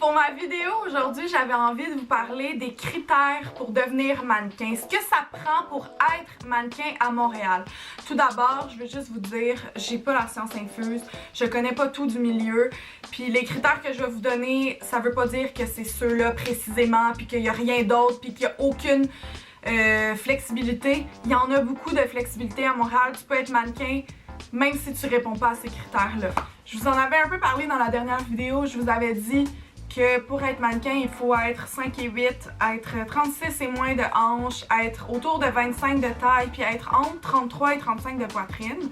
Pour ma vidéo aujourd'hui, j'avais envie de vous parler des critères pour devenir mannequin. Ce que ça prend pour être mannequin à Montréal. Tout d'abord, je veux juste vous dire, j'ai pas la science infuse, je connais pas tout du milieu. Puis les critères que je vais vous donner, ça veut pas dire que c'est ceux-là précisément, puis qu'il y a rien d'autre, puis qu'il y a aucune flexibilité. Il y en a beaucoup de flexibilité à Montréal. Tu peux être mannequin même si tu réponds pas à ces critères-là. Je vous en avais un peu parlé dans la dernière vidéo. Je vous avais dit que pour être mannequin, il faut être 5 et 8, être 36 et moins de hanches, être autour de 25 de taille, puis être entre 33 et 35 de poitrine.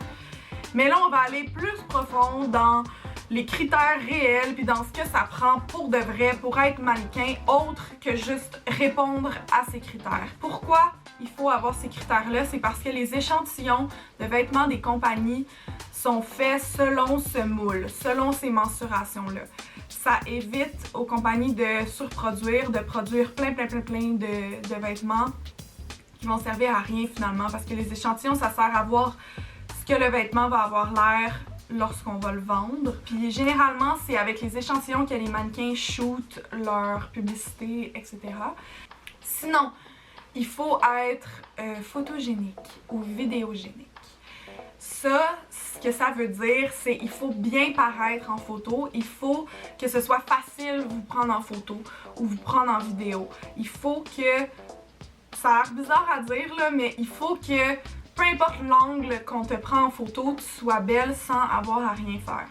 Mais là, on va aller plus profond dans les critères réels, puis dans ce que ça prend pour de vrai, pour être mannequin, autre que juste répondre à ces critères. Pourquoi il faut avoir ces critères-là? C'est parce que les échantillons de vêtements des compagnies sont faits selon ce moule, selon ces mensurations-là. Ça évite aux compagnies de surproduire, de produire plein de vêtements qui vont servir à rien finalement, parce que les échantillons, ça sert à voir ce que le vêtement va avoir l'air lorsqu'on va le vendre. Puis généralement, c'est avec les échantillons que les mannequins shootent leur publicité, etc. Sinon, il faut être photogénique ou vidéogénique. Ça, ce que ça veut dire, c'est qu'il faut bien paraître en photo, il faut que ce soit facile de vous prendre en photo ou vous prendre en vidéo. Il faut que, ça a l'air bizarre à dire là, mais il faut que peu importe l'angle qu'on te prend en photo, tu sois belle sans avoir à rien faire.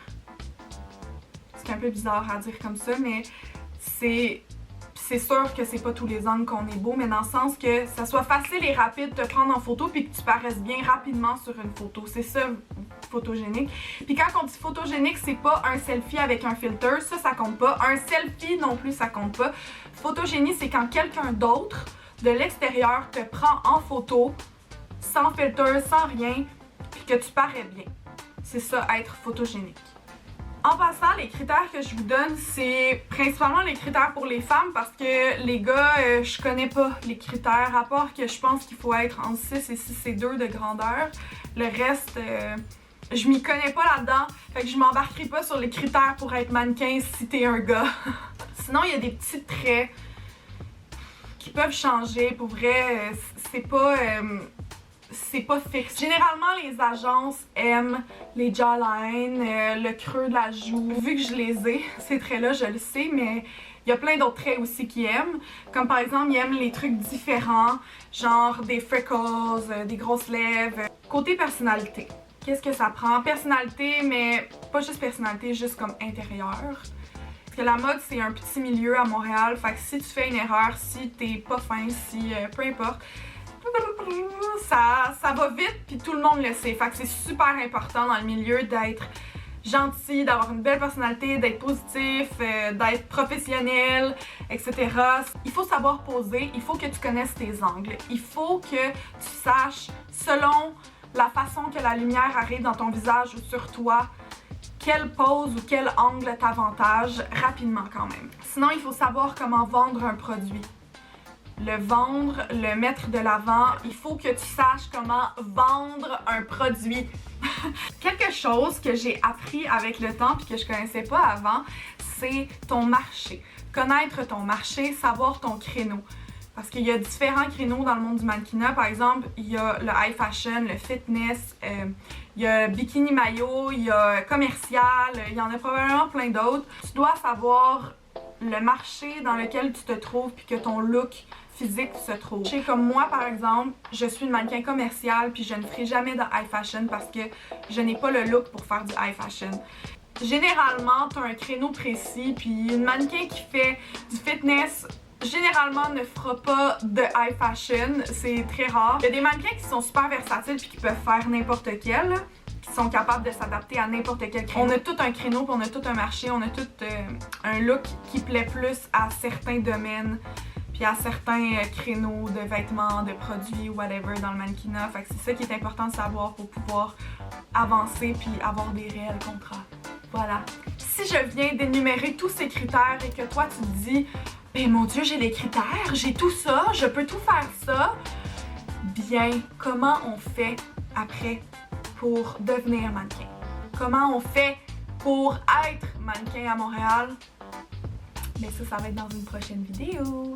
C'est un peu bizarre à dire comme ça, mais c'est sûr que c'est pas tous les angles qu'on est beau, mais dans le sens que ça soit facile et rapide de te prendre en photo puis que tu paraisses bien rapidement sur une photo. C'est ça, photogénique. Puis quand on dit photogénique, c'est pas un selfie avec un filter, ça compte pas. Un selfie non plus, ça compte pas. Photogénie, c'est quand quelqu'un d'autre de l'extérieur te prend en photo sans filtre, sans rien, puis que tu parais bien. C'est ça, être photogénique. En passant, les critères que je vous donne, c'est principalement les critères pour les femmes parce que les gars, je connais pas les critères, à part que je pense qu'il faut être entre 6 et 6 et 2 de grandeur. Le reste, je m'y connais pas là-dedans, fait que je m'embarquerai pas sur les critères pour être mannequin si t'es un gars. Sinon, il y a des petits traits qui peuvent changer. Pour vrai, c'est pas fixe. Généralement, les agences aiment les jawlines, le creux de la joue. Vu que je les ai, ces traits-là, je le sais, mais il y a plein d'autres traits aussi qu'ils aiment. Comme par exemple, ils aiment les trucs différents, genre des freckles, des grosses lèvres. Côté personnalité, qu'est-ce que ça prend? Personnalité, mais pas juste personnalité, juste comme intérieur. Parce que la mode, c'est un petit milieu à Montréal, fait que si tu fais une erreur, si t'es pas fin, si peu importe, ça va vite puis tout le monde le sait. Fait que c'est super important dans le milieu d'être gentil, d'avoir une belle personnalité, d'être positif, d'être professionnel, etc. Il faut savoir poser, il faut que tu connaisses tes angles. Il faut que tu saches, selon la façon que la lumière arrive dans ton visage ou sur toi, quelle pose ou quel angle t'avantage rapidement quand même. Sinon, il faut savoir comment vendre un produit. Le vendre, le mettre de l'avant, il faut que tu saches comment vendre un produit. Quelque chose que j'ai appris avec le temps puis que je connaissais pas avant, c'est ton marché. Connaître ton marché, savoir ton créneau. Parce qu'il y a différents créneaux dans le monde du mannequinat. Par exemple, il y a le high fashion, le fitness, il y a bikini maillot, il y a commercial, il y en a probablement plein d'autres. Tu dois savoir le marché dans lequel tu te trouves puis que ton look physique se trouve. Comme moi par exemple, je suis une mannequin commerciale puis je ne ferai jamais de high fashion parce que je n'ai pas le look pour faire du high fashion. Généralement, tu as un créneau précis puis une mannequin qui fait du fitness généralement ne fera pas de high fashion, c'est très rare. Il y a des mannequins qui sont super versatiles puis qui peuvent faire n'importe quel, qui sont capables de s'adapter à n'importe quel créneau. On a tout un créneau puis on a tout un marché, on a tout un look qui plaît plus à certains domaines puis à certains créneaux de vêtements, de produits, whatever dans le mannequinat. Fait que c'est ça qui est important de savoir pour pouvoir avancer puis avoir des réels contrats. Voilà. Si je viens d'énumérer tous ces critères et que toi tu te dis « Ben mon Dieu, j'ai les critères, j'ai tout ça, je peux tout faire ça », bien, comment on fait après pour devenir mannequin? Comment on fait pour être mannequin à Montréal? Mais ça va être dans une prochaine vidéo.